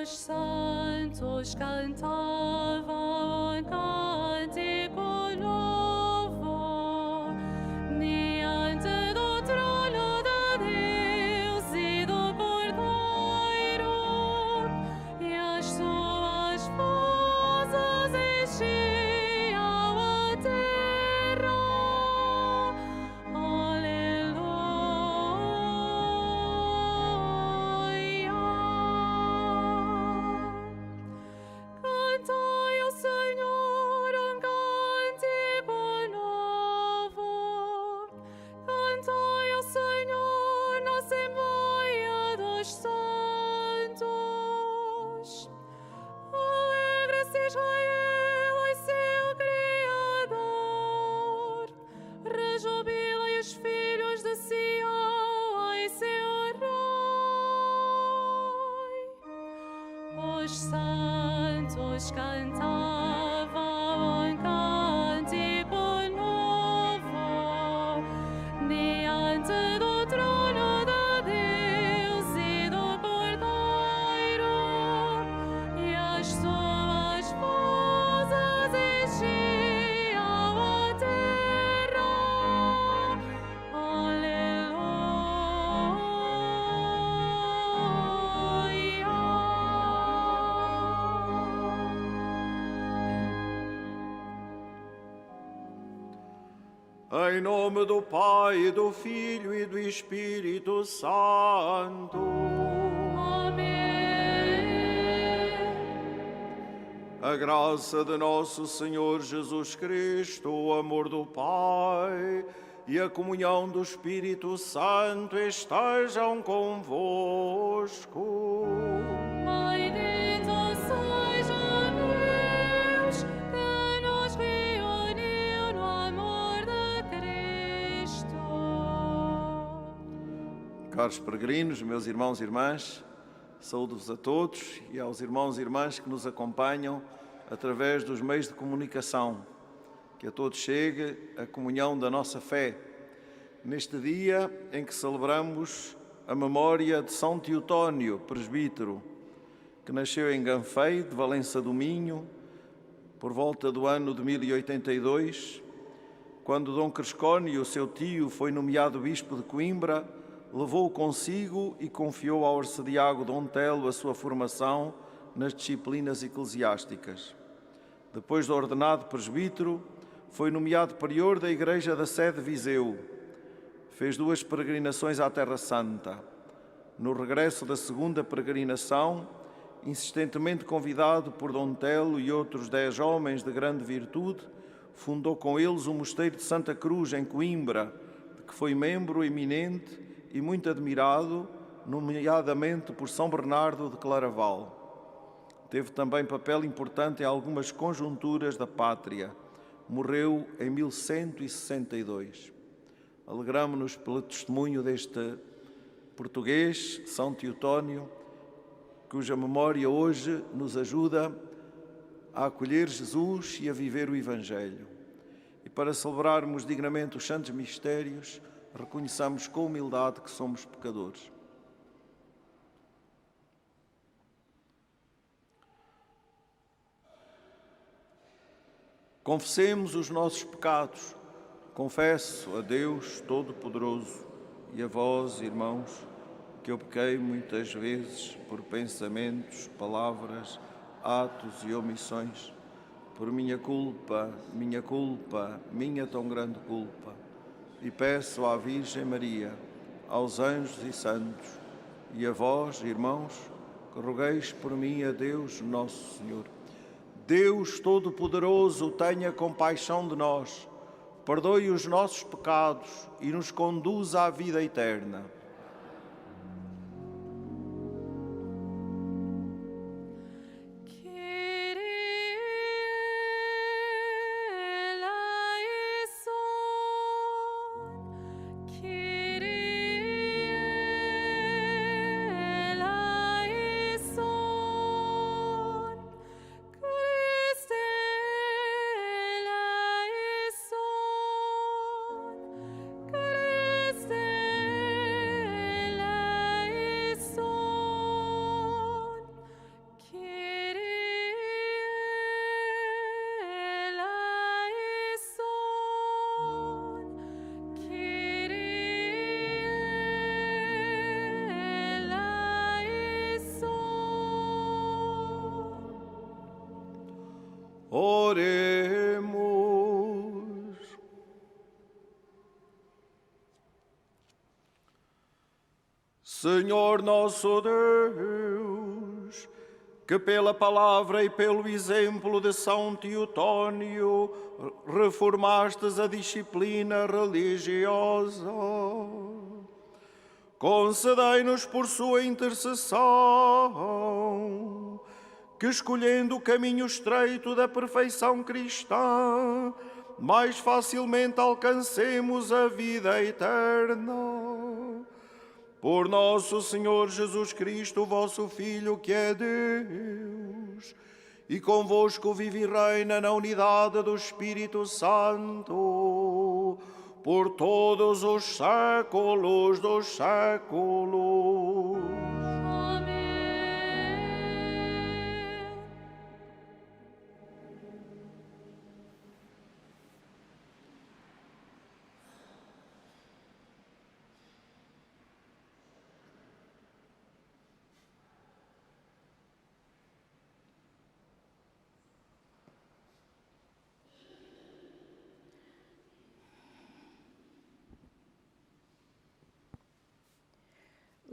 Os santos cantavam um cântico novo diante do trono de Deus e do Cordeiro, e as suas vozes enchiam a terra. Cantai ao Senhor um cântico novo. Cantai ao Senhor na Assembleia dos Santos. Alegre-se Israel em seu Criador. Rejubilem os filhos de Sião em seu Rei. Os santos cantavam um cântico novo diante do trono de Deus e do Cordeiro, e as suas vozes enchiam a terra. Em nome do Pai, do Filho e do Espírito Santo. Amém. A graça de nosso Senhor Jesus Cristo, o amor do Pai e a comunhão do Espírito Santo estejam convosco. Bendito seja Deus que nos reuniu no amor de Cristo. Caros peregrinos, meus irmãos e irmãs, saúdo-vos a todos e aos irmãos e irmãs que nos acompanham através dos meios de comunicação. Que a todos chegue a comunhão da nossa fé, neste dia em que celebramos a memória de São Teotónio, presbítero, que nasceu em Ganfei, de Valença do Minho, por volta do ano de 1082, quando Dom Crescónio, seu tio, foi nomeado bispo de Coimbra, levou-o consigo e confiou ao arcediago Dom Telo a sua formação nas disciplinas eclesiásticas. Depois de ordenado presbítero, foi nomeado prior da Igreja da Sé de Viseu. Fez 2 peregrinações à Terra Santa. No regresso da segunda peregrinação, insistentemente convidado por Dom Telo e outros 10 homens de grande virtude, fundou com eles o Mosteiro de Santa Cruz, em Coimbra, de que foi membro eminente e muito admirado, nomeadamente por São Bernardo de Claraval. Teve também papel importante em algumas conjunturas da pátria. Morreu em 1162. Alegramo-nos pelo testemunho deste português, São Teotónio, cuja memória hoje nos ajuda a acolher Jesus e a viver o Evangelho. E para celebrarmos dignamente os santos mistérios, reconheçamos com humildade que somos pecadores. Confessemos os nossos pecados. Confesso a Deus Todo-Poderoso e a vós, irmãos, que eu pequei muitas vezes por pensamentos, palavras, atos e omissões, por minha culpa, minha tão grande culpa. E peço à Virgem Maria, aos anjos e santos, e a vós, irmãos, que rogueis por mim a Deus Nosso Senhor. Deus Todo-Poderoso, tenha compaixão de nós, perdoe os nossos pecados e nos conduza à vida eterna. Oremos. Senhor nosso Deus, que pela palavra e pelo exemplo de São Teotónio reformastes a disciplina religiosa, concedei-nos por sua intercessão que, escolhendo o caminho estreito da perfeição cristã, mais facilmente alcancemos a vida eterna. Por nosso Senhor Jesus Cristo, vosso Filho, que é Deus, e convosco vive e reina na unidade do Espírito Santo, por todos os séculos dos séculos.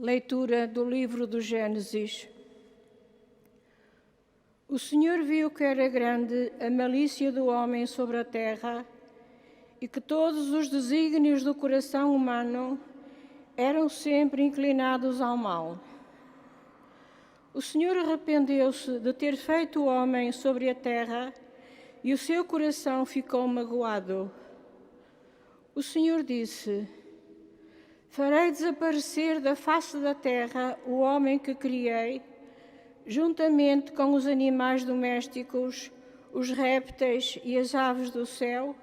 Leitura do livro do Gênesis. O Senhor viu que era grande a malícia do homem sobre a terra e que todos os desígnios do coração humano eram sempre inclinados ao mal. O Senhor arrependeu-se de ter feito o homem sobre a terra e o seu coração ficou magoado. O Senhor disse: farei desaparecer da face da terra o homem que criei, juntamente com os animais domésticos, os répteis e as aves do céu,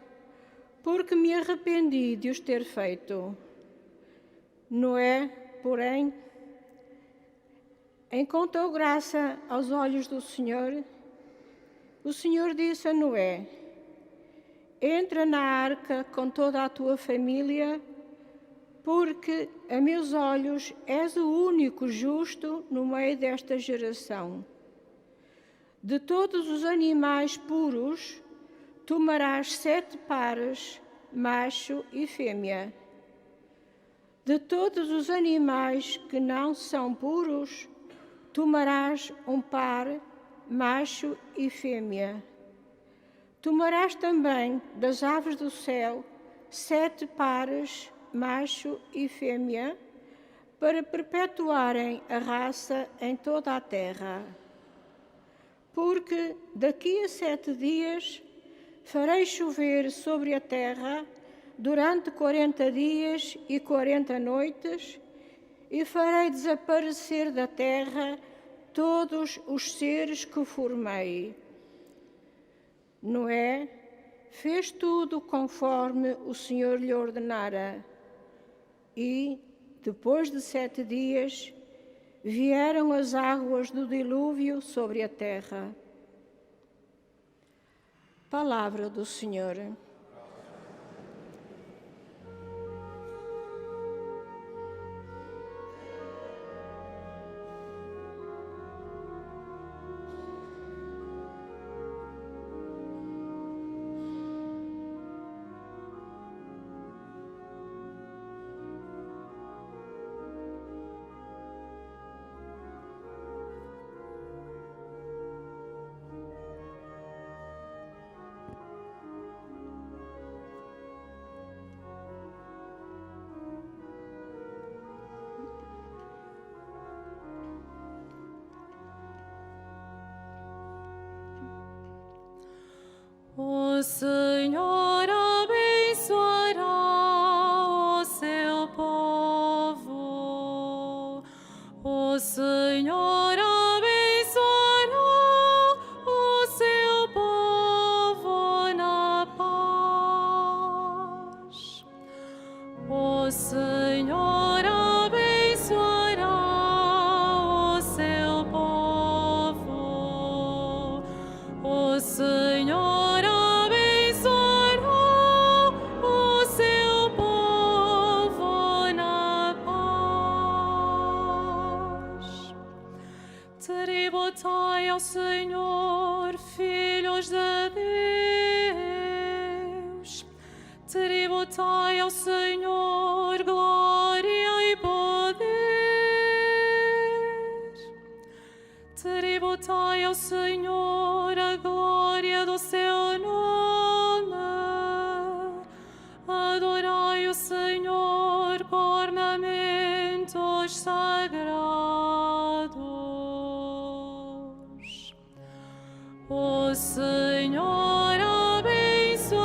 porque me arrependi de os ter feito. Noé, porém, encontrou graça aos olhos do Senhor. O Senhor disse a Noé: entra na arca com toda a tua família, porque a meus olhos és o único justo no meio desta geração. De todos os animais puros, tomarás 7 pares, macho e fêmea. De todos os animais que não são puros, tomarás um par, macho e fêmea. Tomarás também das aves do céu 7 pares, macho e fêmea, para perpetuarem a raça em toda a terra. Porque daqui a 7 dias farei chover sobre a terra durante 40 dias e 40 noites, e farei desaparecer da terra todos os seres que formei. Noé fez tudo conforme o Senhor lhe ordenara. E, depois de 7 dias, vieram as águas do dilúvio sobre a terra. Palavra do Senhor. O Senhor abençoará o seu povo. O Senhor abençoará o seu povo na paz. O Senhor abençoará o seu povo. O Senhor Tributai ao Senhor, filhos de Deus. Tributai ao Senhor glória e poder. Tributai ao Senhor a glória do seu nome. Adorai o Senhor com ornamentos sagrados. O Senhor abençoará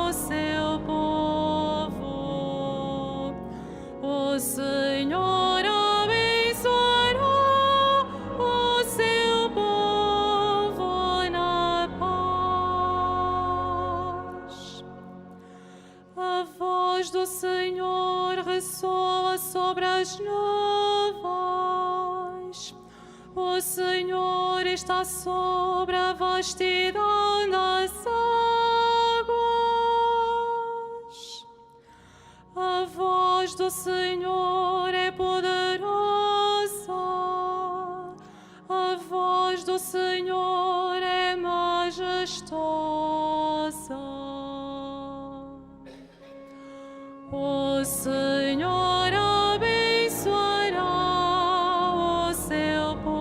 o seu povo. O Senhor abençoará o seu povo na paz. A voz do Senhor ressoa sobre as nuvens. O Senhor está sobre a vastidão das águas. A voz do Senhor é poderosa. A voz do Senhor é majestosa. O Senhor abençoará o seu povo.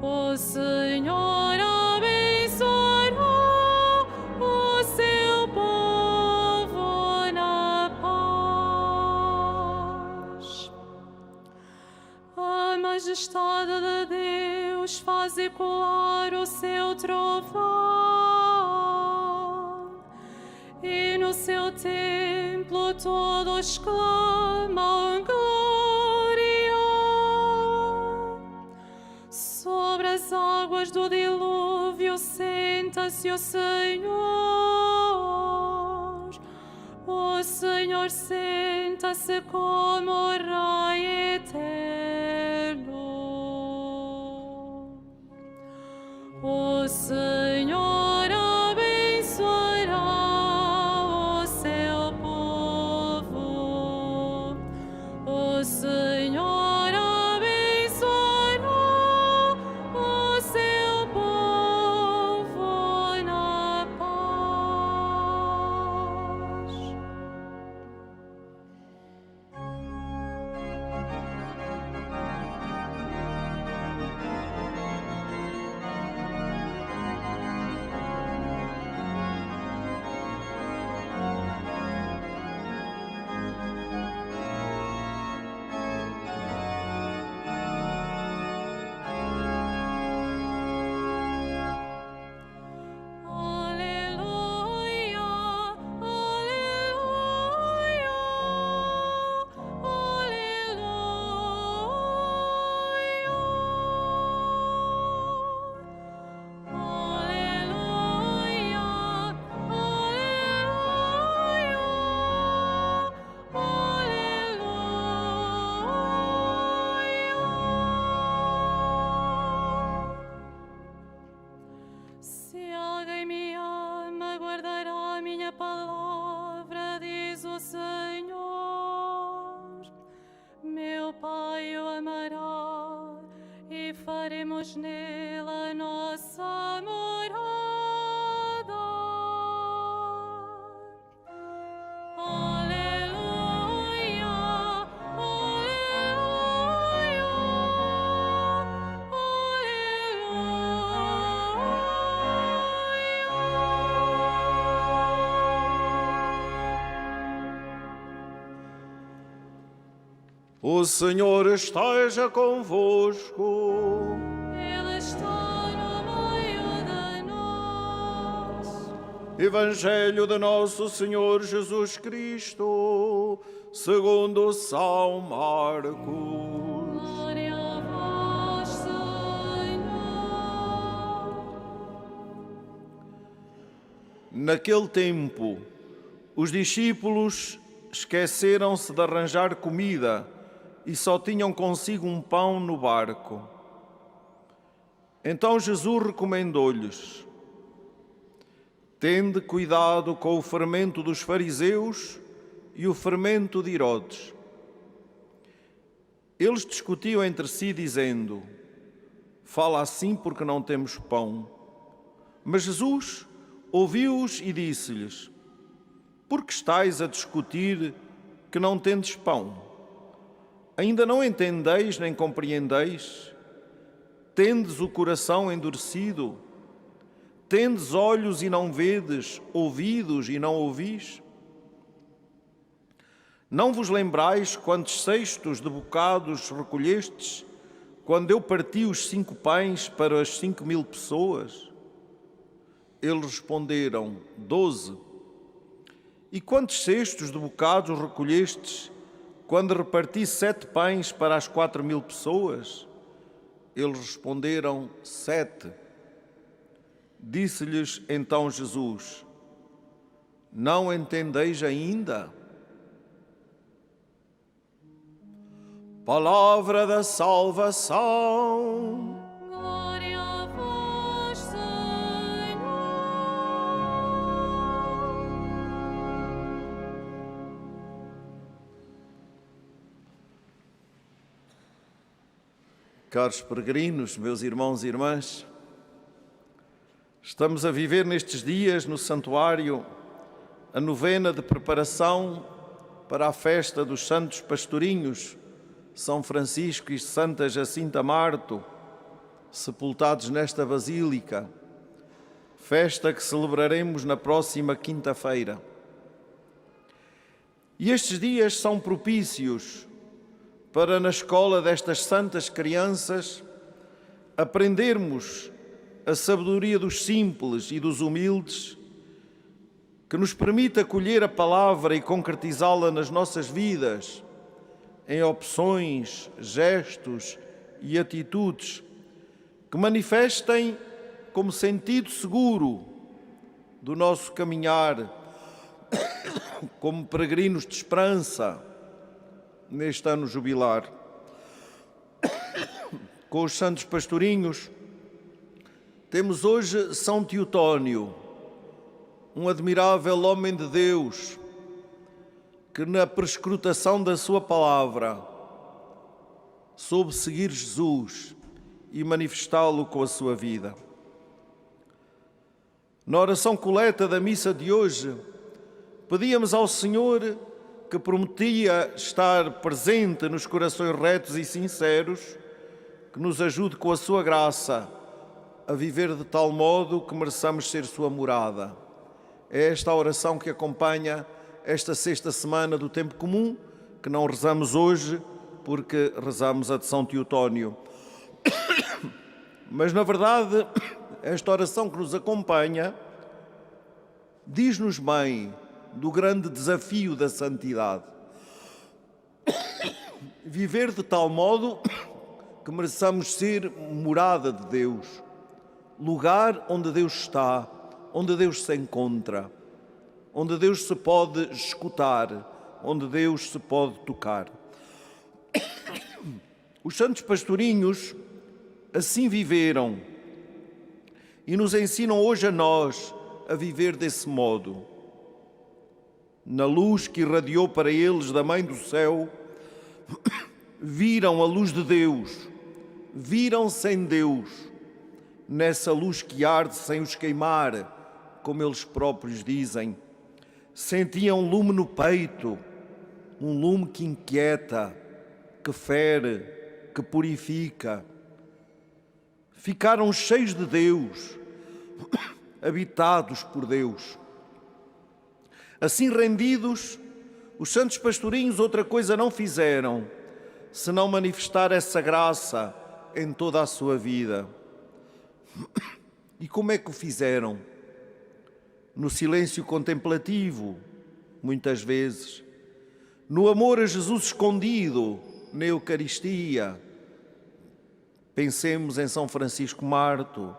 O Senhor abençoará o seu povo na paz. A majestade de Deus faz ecoar o seu trovão. E no seu templo todos clamam glória. Sobre as águas do dilúvio senta-se o Senhor. O Senhor senta-se como o Rei eterno. O Senhor abençoará o seu povo. O Senhor abençoará o seu povo na paz. Aleluia, aleluia, aleluia. Se alguém me ama, guardará a minha palavra, diz o Senhor. Meu Pai o amará e faremos nele a nossa morada. Aleluia, aleluia, O Senhor esteja convosco. Ele está no meio de nós. Evangelho de Nosso Senhor Jesus Cristo, segundo São Marcos. Glória a vós, Senhor. Naquele tempo, os discípulos esqueceram-se de arranjar comida e só tinham consigo um pão no barco. Então Jesus recomendou-lhes: tende cuidado com o fermento dos fariseus e o fermento de Herodes. Eles discutiam entre si, dizendo: fala assim porque não temos pão. Mas Jesus ouviu-os e disse-lhes: por que estáis a discutir que não tendes pão? Ainda não entendeis nem compreendeis? Tendes o coração endurecido? Tendes olhos e não vedes, ouvidos e não ouvis? Não vos lembrais quantos cestos de bocados recolhestes, quando eu parti os 5 pães para as 5.000 pessoas? Eles responderam: 12. E quantos cestos de bocados recolhestes, quando reparti 7 pães para as 4.000 pessoas? Eles responderam: 7. Disse-lhes então Jesus: não entendeis ainda? Palavra da salvação. Glória a vós, Senhor. Caros peregrinos, meus irmãos e irmãs, estamos a viver nestes dias no santuário a novena de preparação para a festa dos Santos Pastorinhos, São Francisco e Santa Jacinta Marto, sepultados nesta basílica, festa que celebraremos na próxima quinta-feira. E estes dias são propícios para, na escola destas santas crianças, aprendermos a sabedoria dos simples e dos humildes, que nos permite acolher a palavra e concretizá-la nas nossas vidas, em opções, gestos e atitudes que manifestem como sentido seguro do nosso caminhar como peregrinos de esperança neste ano jubilar. Com os santos pastorinhos, temos hoje São Teotónio, um admirável homem de Deus, que na perscrutação da sua palavra soube seguir Jesus e manifestá-lo com a sua vida. Na oração coleta da missa de hoje, pedíamos ao Senhor, que prometia estar presente nos corações retos e sinceros, que nos ajude com a sua graça a viver de tal modo que mereçamos ser sua morada. É esta a oração que acompanha esta sexta semana do tempo comum, que não rezamos hoje, porque rezamos a de São Teotónio. Mas, na verdade, esta oração que nos acompanha diz-nos bem do grande desafio da santidade. Viver de tal modo que mereçamos ser morada de Deus, lugar onde Deus está, onde Deus se encontra, onde Deus se pode escutar, onde Deus se pode tocar. Os santos pastorinhos assim viveram e nos ensinam hoje a nós a viver desse modo. Na luz que irradiou para eles da Mãe do Céu, viram a luz de Deus, viram-se em Deus, nessa luz que arde sem os queimar, como eles próprios dizem. Sentiam um lume no peito, um lume que inquieta, que fere, que purifica. Ficaram cheios de Deus, habitados por Deus. Assim rendidos, os santos pastorinhos outra coisa não fizeram, senão manifestar essa graça em toda a sua vida. E como é que o fizeram? No silêncio contemplativo, muitas vezes, no amor a Jesus escondido na Eucaristia. Pensemos em São Francisco Marto,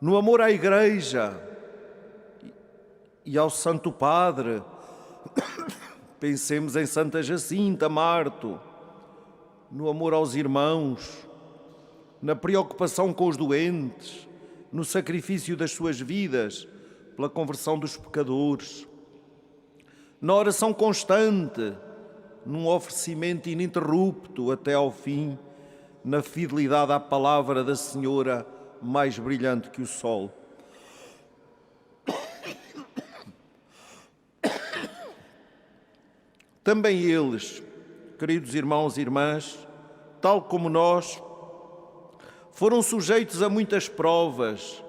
no amor à Igreja e ao Santo Padre. Pensemos em Santa Jacinta Marto, no amor aos irmãos, na preocupação com os doentes, no sacrifício das suas vidas pela conversão dos pecadores, na oração constante num oferecimento ininterrupto até ao fim, na fidelidade à palavra da Senhora, mais brilhante que o sol. Também eles, queridos irmãos e irmãs, tal como nós, foram sujeitos a muitas provas,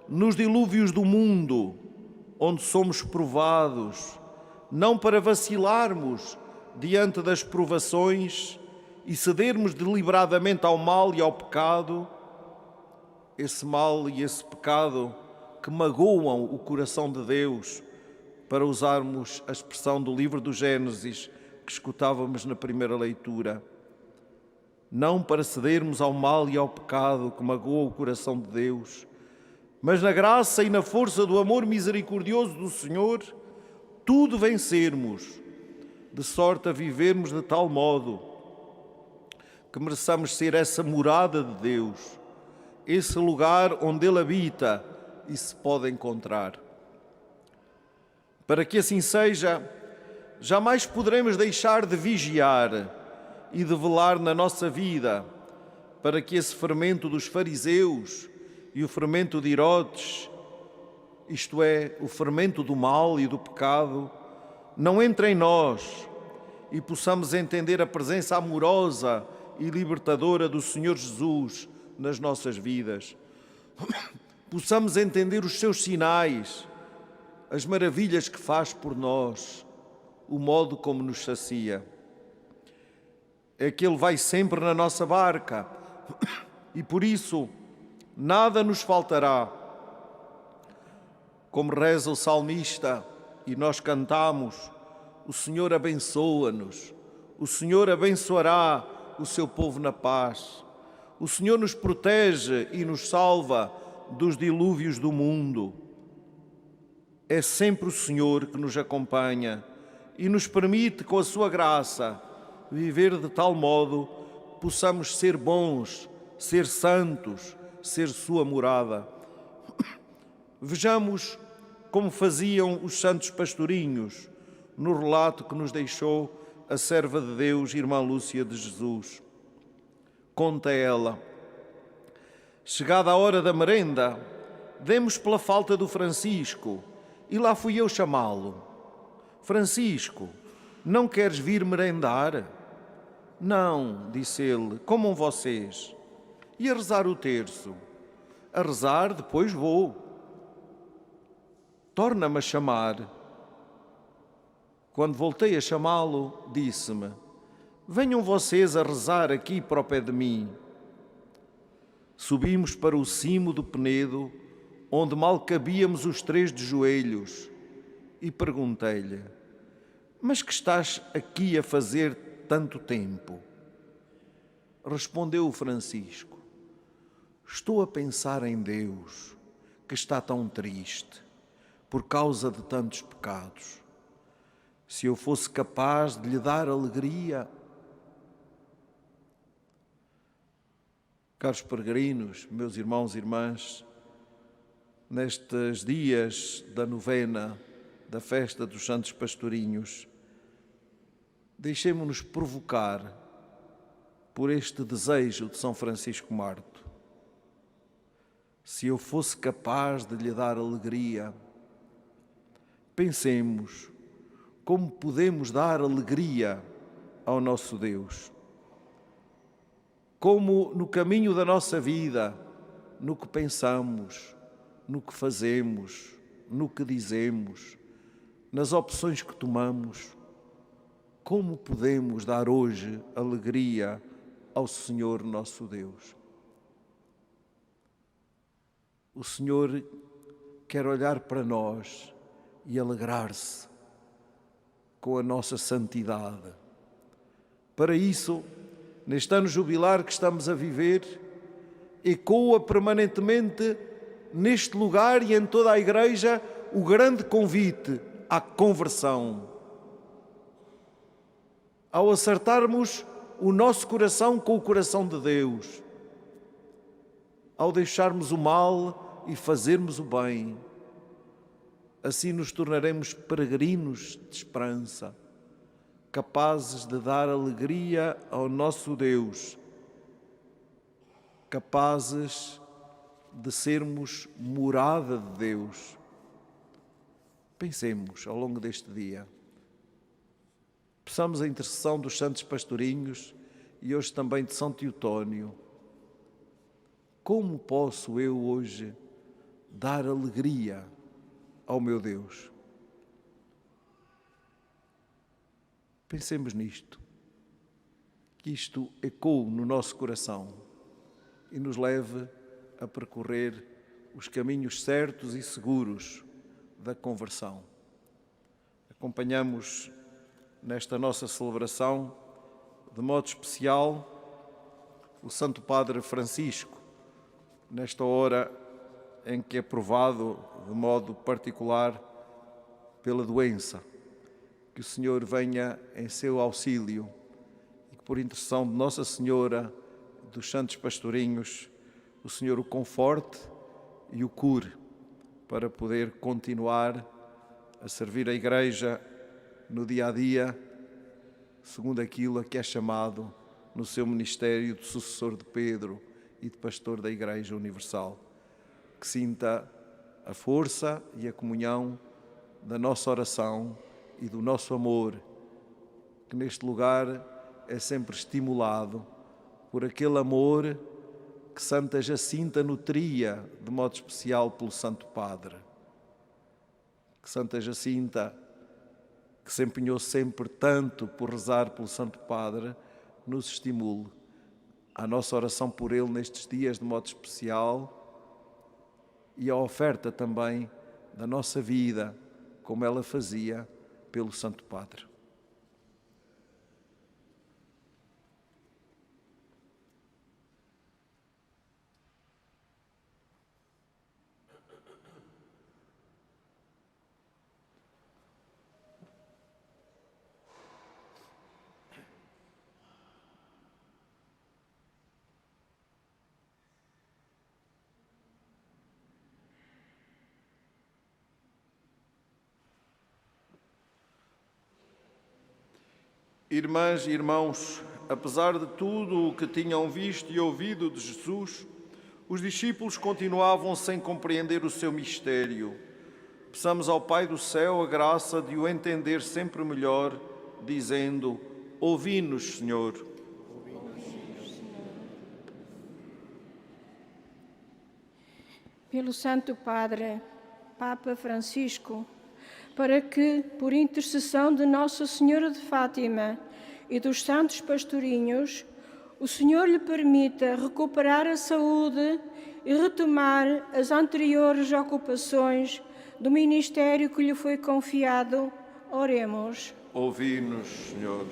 nos dilúvios do mundo, onde somos provados, não para vacilarmos diante das provações e cedermos deliberadamente ao mal e ao pecado, esse mal e esse pecado que magoam o coração de Deus, para usarmos a expressão do livro do Gênesis que escutávamos na primeira leitura. Não para cedermos ao mal e ao pecado que magoa o coração de Deus, mas na graça e na força do amor misericordioso do Senhor, tudo vencermos, de sorte a vivermos de tal modo que mereçamos ser essa morada de Deus, esse lugar onde Ele habita e se pode encontrar. Para que assim seja, jamais poderemos deixar de vigiar e de velar na nossa vida, para que esse fermento dos fariseus e o fermento de Herodes, isto é, o fermento do mal e do pecado, não entre em nós e possamos entender a presença amorosa e libertadora do Senhor Jesus nas nossas vidas. Possamos entender os seus sinais, as maravilhas que faz por nós, o modo como nos sacia. É que Ele vai sempre na nossa barca e por isso nada nos faltará. Como reza o salmista e nós cantamos, o Senhor abençoa-nos, o Senhor abençoará o seu povo na paz, o Senhor nos protege e nos salva dos dilúvios do mundo. É sempre o Senhor que nos acompanha e nos permite, com a sua graça, viver de tal modo que possamos ser bons, ser santos, ser sua morada. Vejamos como faziam os santos pastorinhos no relato que nos deixou a serva de Deus, irmã Lúcia de Jesus. Conta ela: chegada a hora da merenda, demos pela falta do Francisco e lá fui eu chamá-lo. Francisco, não queres vir merendar? Não, disse ele, comam vocês. E a rezar o terço? A rezar, depois vou. Torna-me a chamar. Quando voltei a chamá-lo, disse-me: venham vocês a rezar aqui para o pé de mim. Subimos para o cimo do penedo, onde mal cabíamos os três de joelhos, e perguntei-lhe: mas que estás aqui a fazer tanto tempo? Respondeu o Francisco: estou a pensar em Deus, que está tão triste, por causa de tantos pecados. Se eu fosse capaz de lhe dar alegria. Caros peregrinos, meus irmãos e irmãs, nestes dias da novena da festa dos Santos Pastorinhos, deixemo-nos provocar por este desejo de São Francisco Marto. Se eu fosse capaz de lhe dar alegria, pensemos como podemos dar alegria ao nosso Deus. Como no caminho da nossa vida, no que pensamos, no que fazemos, no que dizemos, nas opções que tomamos, como podemos dar hoje alegria ao Senhor nosso Deus? O Senhor quer olhar para nós e alegrar-se com a nossa santidade. Para isso, neste ano jubilar que estamos a viver, ecoa permanentemente neste lugar e em toda a Igreja o grande convite à conversão. Ao acertarmos o nosso coração com o coração de Deus, ao deixarmos o mal e fazermos o bem, assim nos tornaremos peregrinos de esperança, capazes de dar alegria ao nosso Deus, capazes de sermos morada de Deus. Pensemos ao longo deste dia. Peçamos a intercessão dos santos pastorinhos e hoje também de São Teotónio. Como posso eu hoje dar alegria ao meu Deus? Pensemos nisto, que isto ecoe no nosso coração e nos leve a percorrer os caminhos certos e seguros da conversão. Acompanhamos nesta nossa celebração, de modo especial, o Santo Padre Francisco, nesta hora em que é provado de modo particular pela doença. Que o Senhor venha em seu auxílio e que, por intercessão de Nossa Senhora, dos santos pastorinhos, o Senhor o conforte e o cure para poder continuar a servir a Igreja no dia a dia, segundo aquilo a que é chamado no seu ministério de sucessor de Pedro e de pastor da Igreja Universal. Que sinta a força e a comunhão da nossa oração e do nosso amor, que neste lugar é sempre estimulado por aquele amor que Santa Jacinta nutria de modo especial pelo Santo Padre. Que Santa Jacinta, que se empenhou sempre tanto por rezar pelo Santo Padre, nos estimule à nossa oração por ele nestes dias de modo especial e a oferta também da nossa vida, como ela fazia pelo Santo Padre. Irmãs e irmãos, apesar de tudo o que tinham visto e ouvido de Jesus, os discípulos continuavam sem compreender o seu mistério. Peçamos ao Pai do céu a graça de o entender sempre melhor, dizendo: ouvi-nos, Senhor. Pelo Santo Padre, Papa Francisco, para que, por intercessão de Nossa Senhora de Fátima e dos santos pastorinhos, o Senhor lhe permita recuperar a saúde e retomar as anteriores ocupações do ministério que lhe foi confiado. Oremos. Ouvi-nos, Senhor.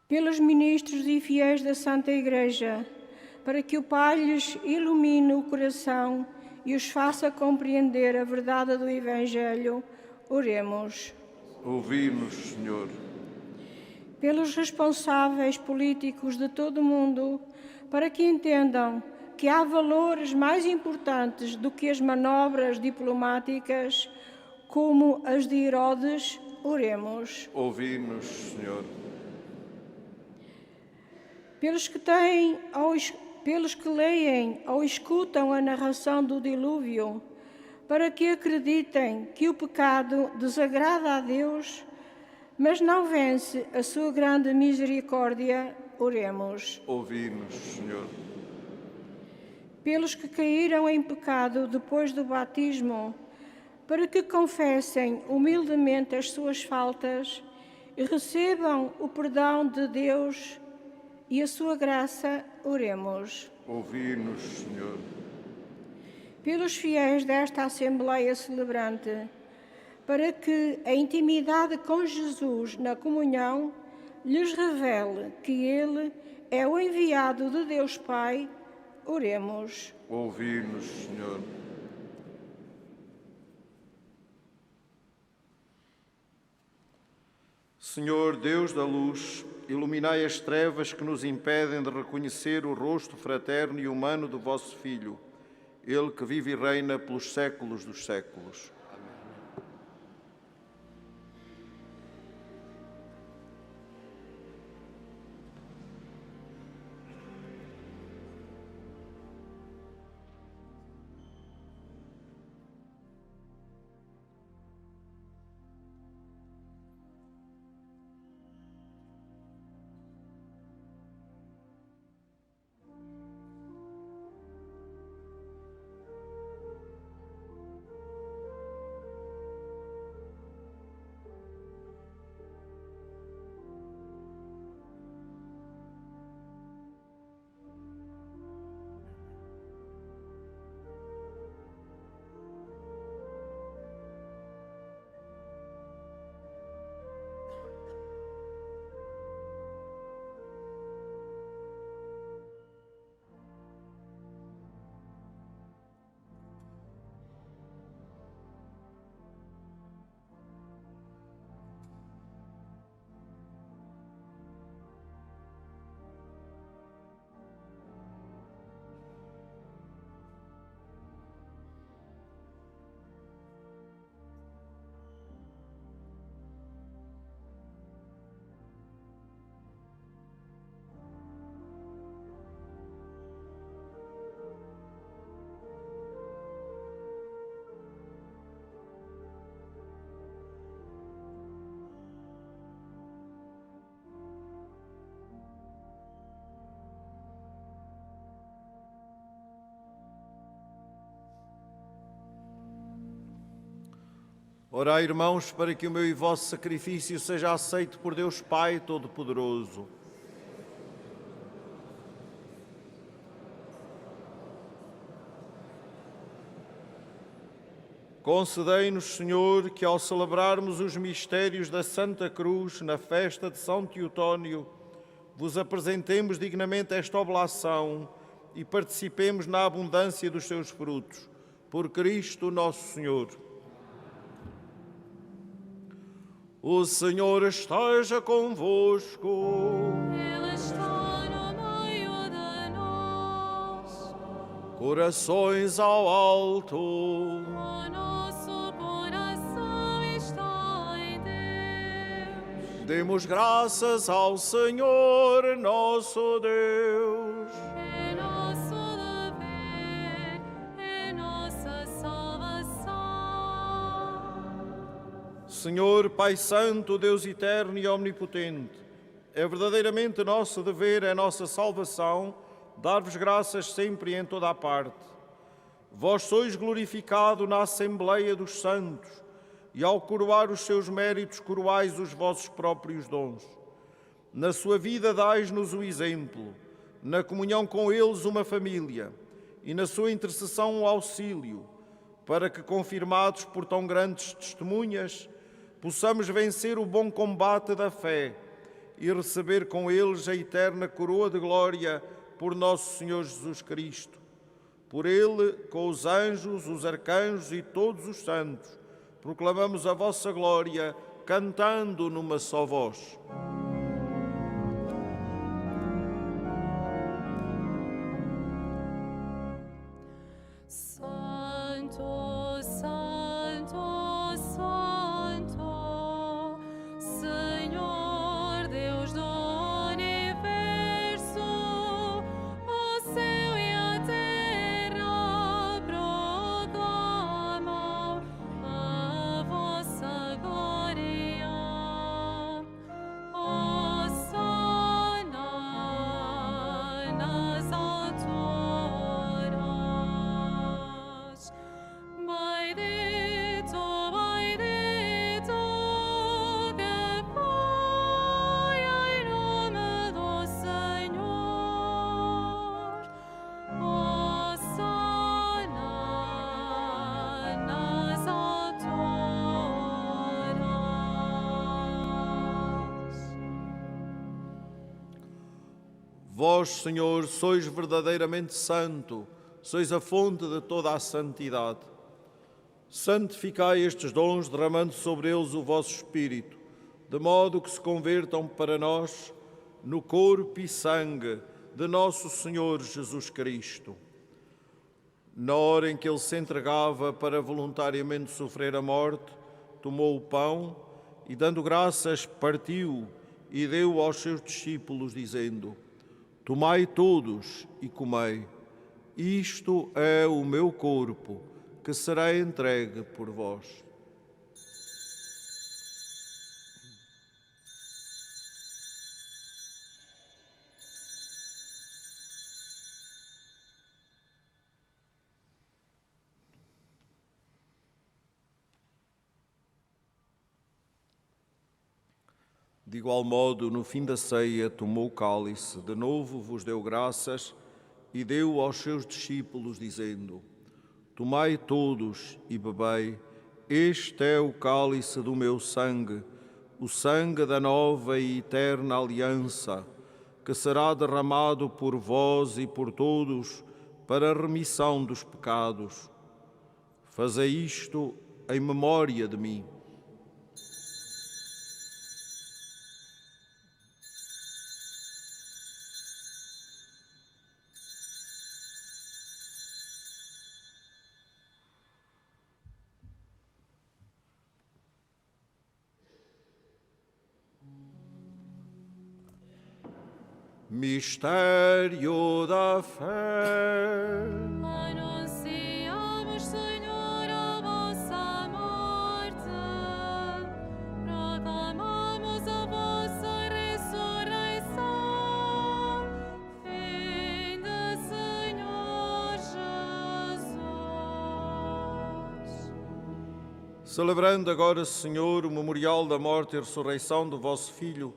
Pelos ministros e fiéis da Santa Igreja, para que o Pai lhes ilumine o coração e os faça compreender a verdade do Evangelho, oremos. Ouvi-nos, Senhor. Pelos responsáveis políticos de todo o mundo, para que entendam que há valores mais importantes do que as manobras diplomáticas, como as de Herodes, oremos. Ouvi-nos, Senhor. Pelos que leem ou escutam a narração do dilúvio, para que acreditem que o pecado desagrada a Deus, mas não vence a sua grande misericórdia, oremos. Ouvi-nos, Senhor. Pelos que caíram em pecado depois do batismo, para que confessem humildemente as suas faltas e recebam o perdão de Deus e a sua graça, oremos. Ouvi-nos, Senhor. Pelos fiéis desta Assembleia Celebrante, para que a intimidade com Jesus na comunhão lhes revele que Ele é o enviado de Deus Pai, oremos. Ouvi-nos, Senhor. Senhor, Deus da luz, iluminai as trevas que nos impedem de reconhecer o rosto fraterno e humano do vosso Filho, Ele que vive e reina pelos séculos dos séculos. Orai, irmãos, para que o meu e vosso sacrifício seja aceito por Deus Pai Todo-Poderoso. Concedei-nos, Senhor, que ao celebrarmos os mistérios da Santa Cruz na festa de São Teotónio, vos apresentemos dignamente esta oblação e participemos na abundância dos seus frutos. Por Cristo nosso Senhor. O Senhor esteja convosco. Ele está no meio de nós. Corações ao alto. O nosso coração está em Deus. Demos graças ao Senhor, nosso Deus. É nosso dever, é nossa salvação. Senhor, Pai Santo, Deus eterno e omnipotente, é verdadeiramente nosso dever, é nossa salvação, dar-vos graças sempre e em toda a parte. Vós sois glorificado na Assembleia dos Santos e ao coroar os seus méritos coroais os vossos próprios dons. Na sua vida dais-nos o exemplo, na comunhão com eles uma família e na sua intercessão um auxílio, para que, confirmados por tão grandes testemunhas, possamos vencer o bom combate da fé e receber com eles a eterna coroa de glória por nosso Senhor Jesus Cristo. Por ele, com os anjos, os arcanjos e todos os santos, proclamamos a vossa glória, cantando numa só voz. Santo, Santo, Santo, Senhor Deus do universo, o céu e a terra proclamam a vossa glória. Hosana nas alturas. Bendito, bendito que foi em nome do Senhor. Hosana nas alturas. Vós, Senhor, sois verdadeiramente santo, sois a fonte de toda a santidade. Santificai estes dons, derramando sobre eles o vosso Espírito, de modo que se convertam para nós no corpo e sangue de nosso Senhor Jesus Cristo. Na hora em que ele se entregava para voluntariamente sofrer a morte, tomou o pão e, dando graças, partiu e deu aos seus discípulos, dizendo: Tomai todos e comei. Isto é o meu corpo, que será entregue por vós. De igual modo, no fim da ceia, tomou o cálice, de novo vos deu graças e deu aos seus discípulos, dizendo: Tomai todos e bebei, este é o cálice do meu sangue, o sangue da nova e eterna aliança, que será derramado por vós e por todos para a remissão dos pecados. Fazei isto em memória de mim. Mistério da fé. Anunciamos, Senhor, a vossa morte, proclamamos a vossa ressurreição. Vinde, Senhor Jesus. Celebrando agora, Senhor, o memorial da morte e ressurreição do vosso Filho,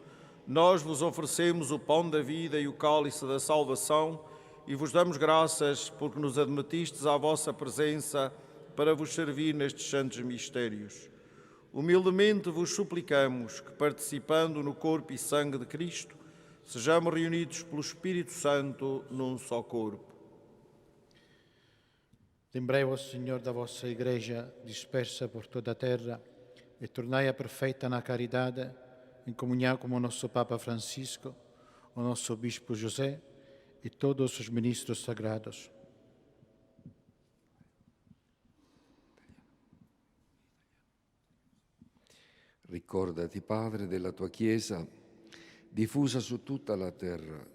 nós vos oferecemos o pão da vida e o cálice da salvação e vos damos graças porque nos admitistes à vossa presença para vos servir nestes santos mistérios. Humildemente vos suplicamos que, participando no corpo e sangue de Cristo, sejamos reunidos pelo Espírito Santo num só corpo. Lembrai-vos, Senhor, da vossa Igreja dispersa por toda a terra e tornai-a perfeita na caridade, em comunhão com o nosso Papa Francisco, o nosso Bispo José e todos os ministros sagrados. Ricordati, Padre, della tua Chiesa, diffusa su tutta la terra.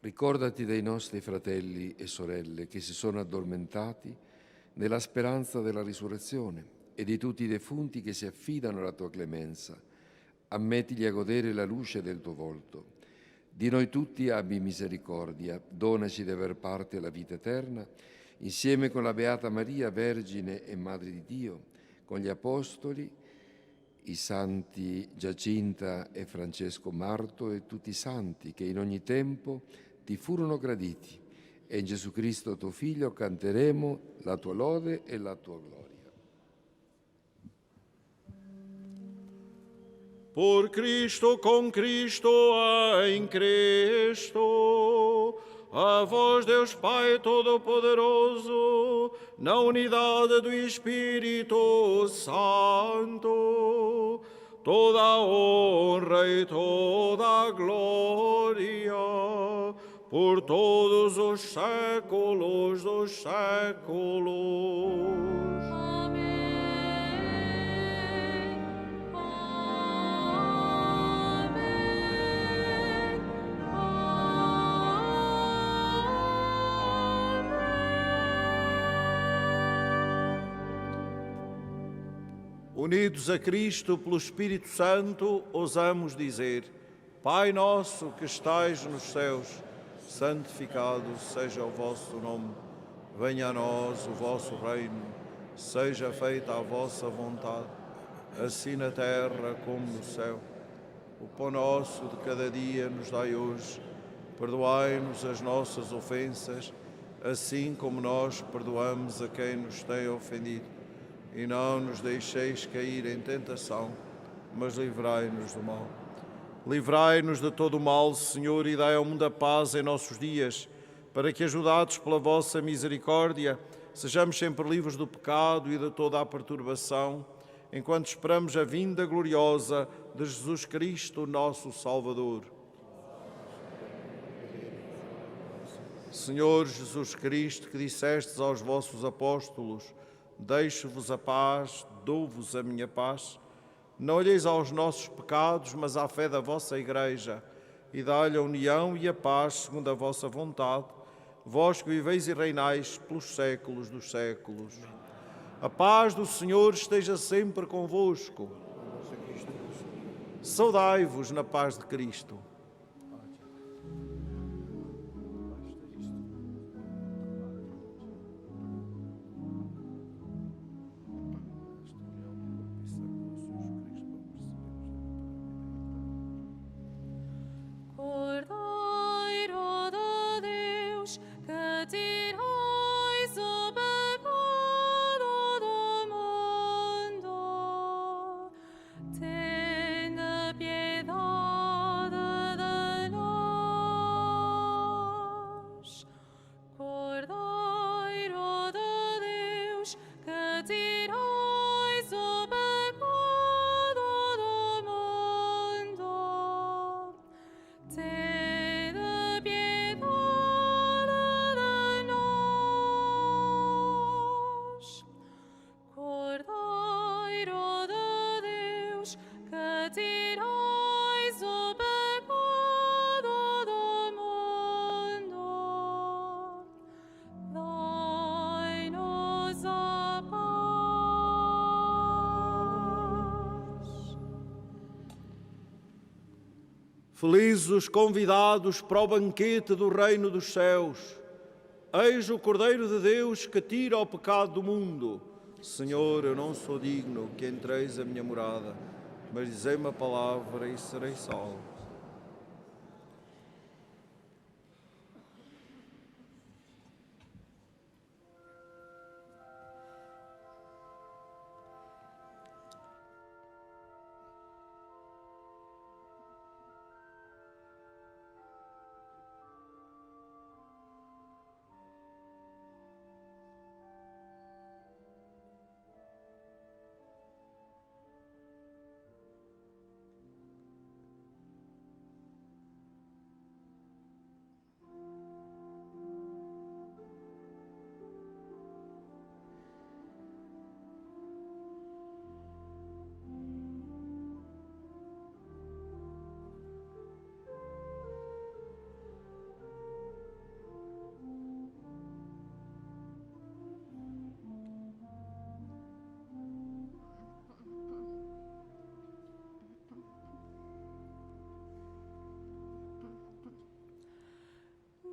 Ricordati dei nostri fratelli e sorelle che si sono addormentati nella speranza della risurrezione e di tutti i defunti che si affidano alla tua clemenza. Ammettili a godere la luce del tuo volto. Di noi tutti abbi misericordia, donaci di aver parte alla vita eterna, insieme con la Beata Maria, Vergine e Madre di Dio, con gli Apostoli, i Santi Giacinta e Francesco Marto e tutti i Santi che in ogni tempo ti furono graditi. E in Gesù Cristo, tuo Figlio, canteremo la tua lode e la tua gloria. Por Cristo, com Cristo, em Cristo, a vós, Deus Pai Todo-Poderoso, na unidade do Espírito Santo, toda a honra e toda a glória, por todos os séculos dos séculos. Unidos a Cristo pelo Espírito Santo, ousamos dizer: Pai nosso que estais nos céus, santificado seja o vosso nome. Venha a nós o vosso reino. Seja feita a vossa vontade, assim na terra como no céu. O pão nosso de cada dia nos dai hoje. Perdoai-nos as nossas ofensas, assim como nós perdoamos a quem nos tem ofendido. E não nos deixeis cair em tentação, mas livrai-nos do mal. Livrai-nos de todo o mal, Senhor, e dai ao mundo a paz em nossos dias, para que, ajudados pela vossa misericórdia, sejamos sempre livres do pecado e de toda a perturbação, enquanto esperamos a vinda gloriosa de Jesus Cristo, nosso Salvador. Senhor Jesus Cristo, que dissestes aos vossos apóstolos: Deixo-vos a paz, dou-vos a minha paz. Não olheis aos nossos pecados, mas à fé da vossa Igreja, e dai-lhe a união e a paz segundo a vossa vontade, vós que viveis e reinais pelos séculos dos séculos. A paz do Senhor esteja sempre convosco. Saudai-vos na paz de Cristo. Felizes os convidados para o banquete do reino dos céus. Eis o Cordeiro de Deus que tira o pecado do mundo. Senhor, eu não sou digno que entreis a minha morada, mas dizei-me a palavra e serei salvo.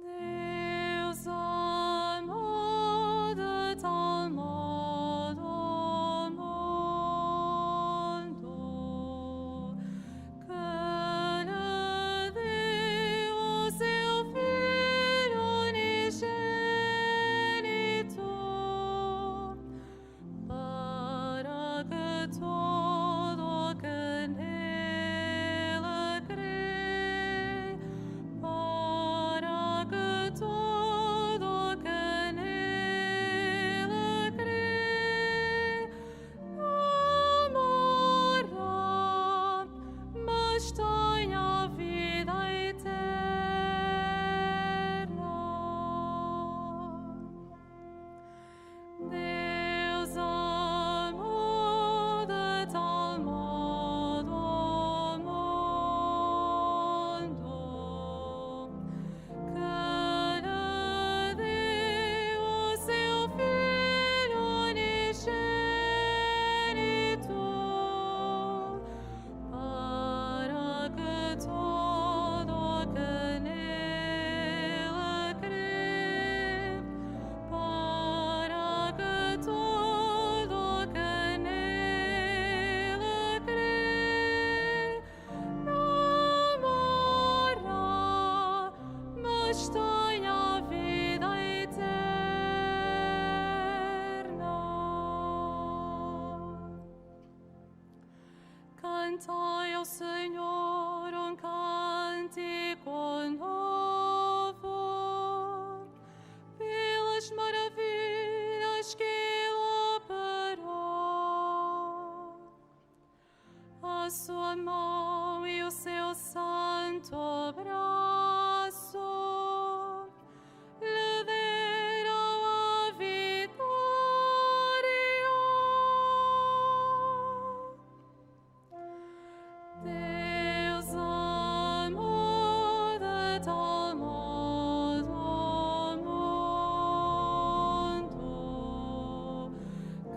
Deus amou de tal modo o mundo que lhe deu o seu Filho unigênito, para que todo o que nele crê, para que todo o que nele crê não morra, mas tenha a vida eterna. Deus amou de tal modo o mundo que lhe deu o seu Filho unigênito, para que todo o que nele crê, para que todo o que nele crê não morra, mas tenha a vida eterna. Cantai ao Senhor um cântico novo, pelas maravilhas que Ele operou. A sua mão e o seu santo braço lhe deram a vitória. Deus amou de tal modo o mundo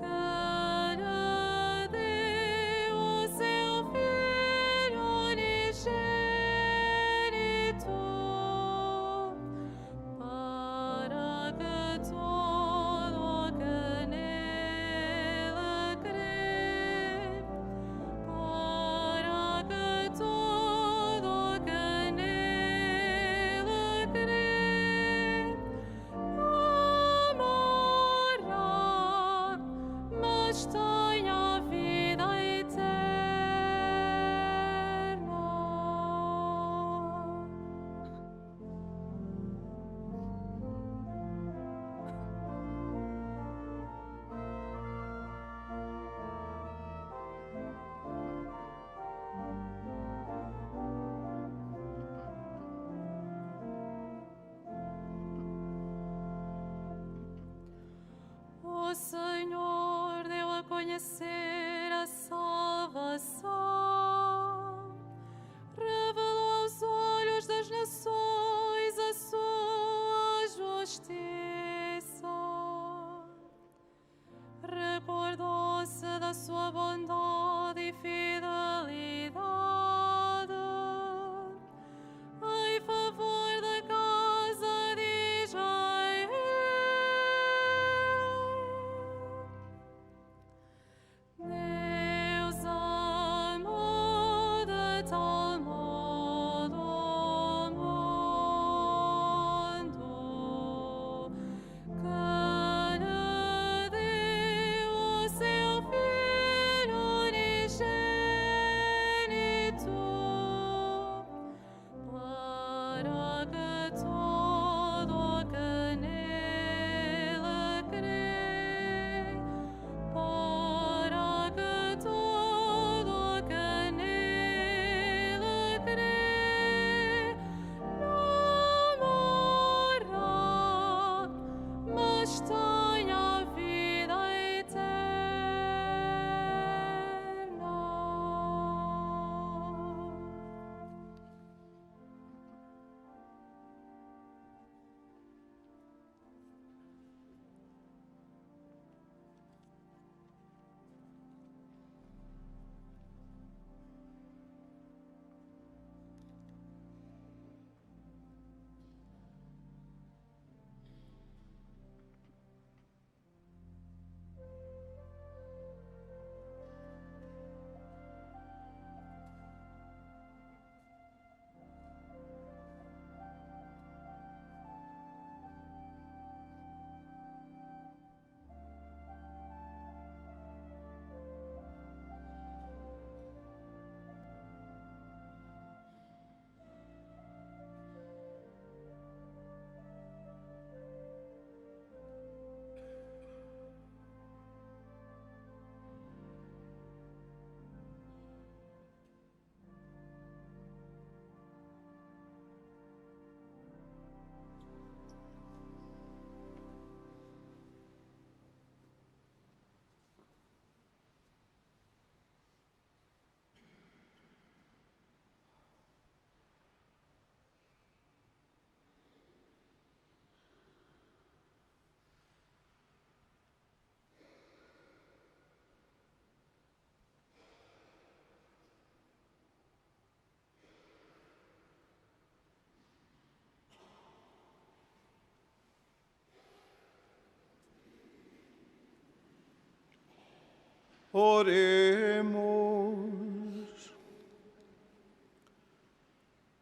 que lhe deu o seu Filho unigênito, para que todo o que nele crê, para que todo o que nele crê não morra, mas tenha a vida eterna. O Senhor deu a conhecer a salvação, revelou aos olhos das nações a sua justiça. Recordou-se da sua bondade e fidelidade em favor da casa de Israel. Oremos.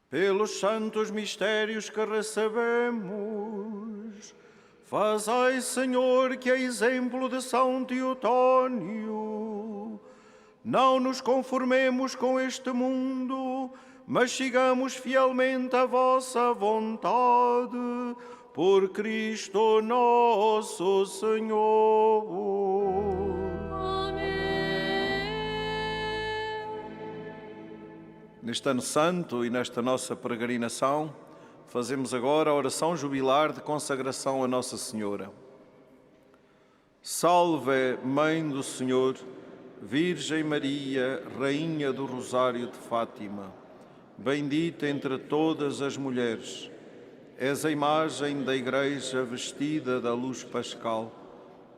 Pelos santos mistérios que recebemos, fazei, Senhor, que a exemplo de São Teotónio não nos conformemos com este mundo, mas sigamos fielmente a vossa vontade, por Cristo nosso Senhor. Neste ano santo e nesta nossa peregrinação, fazemos agora a oração jubilar de consagração a Nossa Senhora. Salve, Mãe do Senhor, Virgem Maria, Rainha do Rosário de Fátima, bendita entre todas as mulheres, és a imagem da Igreja vestida da luz pascal,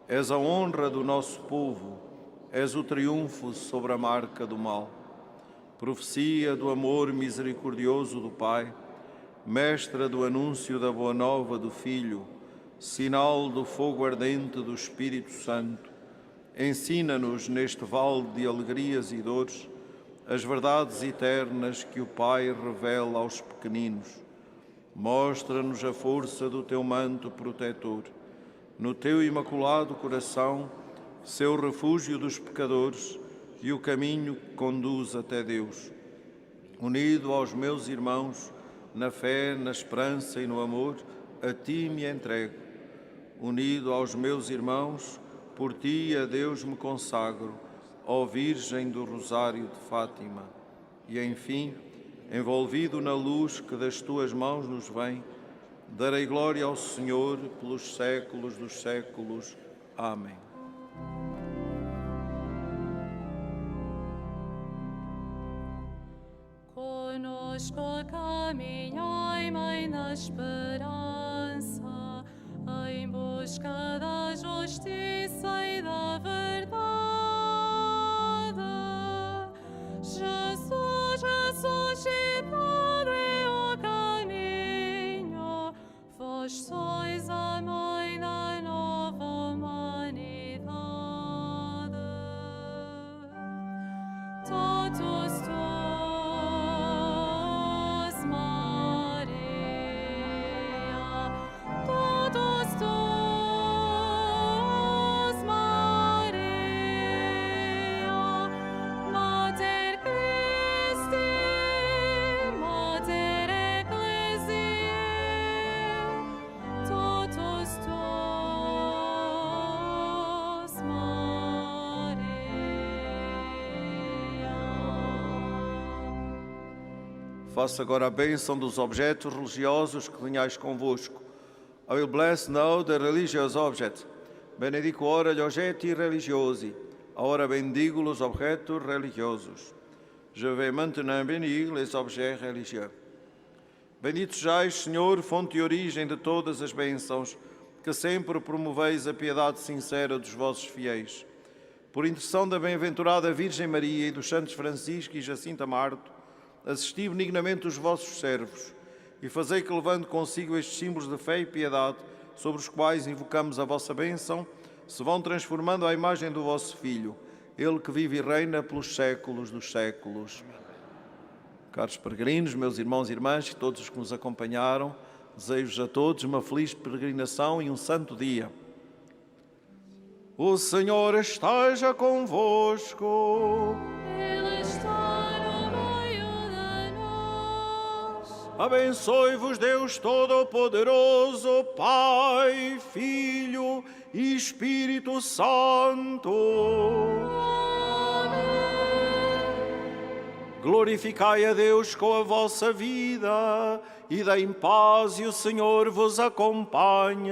és a honra do nosso povo, és o triunfo sobre a marca do mal. Profecia do amor misericordioso do Pai, mestra do anúncio da boa nova do Filho, sinal do fogo ardente do Espírito Santo, ensina-nos neste vale de alegrias e dores as verdades eternas que o Pai revela aos pequeninos. Mostra-nos a força do teu manto protetor. No teu imaculado coração, seu refúgio dos pecadores, e o caminho que conduz até Deus. Unido aos meus irmãos, na fé, na esperança e no amor, a ti me entrego. Unido aos meus irmãos, por ti a Deus me consagro, ó Virgem do Rosário de Fátima. E, enfim, envolvido na luz que das tuas mãos nos vem, darei glória ao Senhor pelos séculos dos séculos. Amém. Conosco caminhai, Mãe da Esperança, em busca da justiça e da verdade. Jesus ressuscitado é o caminho, vós sois a Mãe da nova humanidade. Totus tuus, Maria, totus tuus, Maria, Mater Christi, Mater Ecclesiae, totus tuus, Maria. Faça agora a bênção dos objetos religiosos que tenhais convosco. I will bless now the religious objects. Benedico ora gli oggetti religiosi. Ora bendigo os objetos religiosos. Je vais maintenant bénir les objets religieux. Bendito sejais, Senhor, fonte e origem de todas as bênçãos, que sempre promoveis a piedade sincera dos vossos fiéis. Por intercessão da bem-aventurada Virgem Maria e dos santos Francisco e Jacinta Marto, assisti benignamente os vossos servos e fazei que, levando consigo estes símbolos de fé e piedade, sobre os quais invocamos a vossa bênção, se vão transformando à imagem do vosso Filho, Ele que vive e reina pelos séculos dos séculos. Caros peregrinos, meus irmãos e irmãs, e todos os que nos acompanharam, desejo-vos a todos uma feliz peregrinação e um santo dia. O Senhor esteja convosco. Ele está no meio de nós. Abençoe-vos Deus Todo-Poderoso, Pai, Filho e Espírito Santo. Glorificai a Deus com a vossa vida e dai em paz e o Senhor vos acompanhe.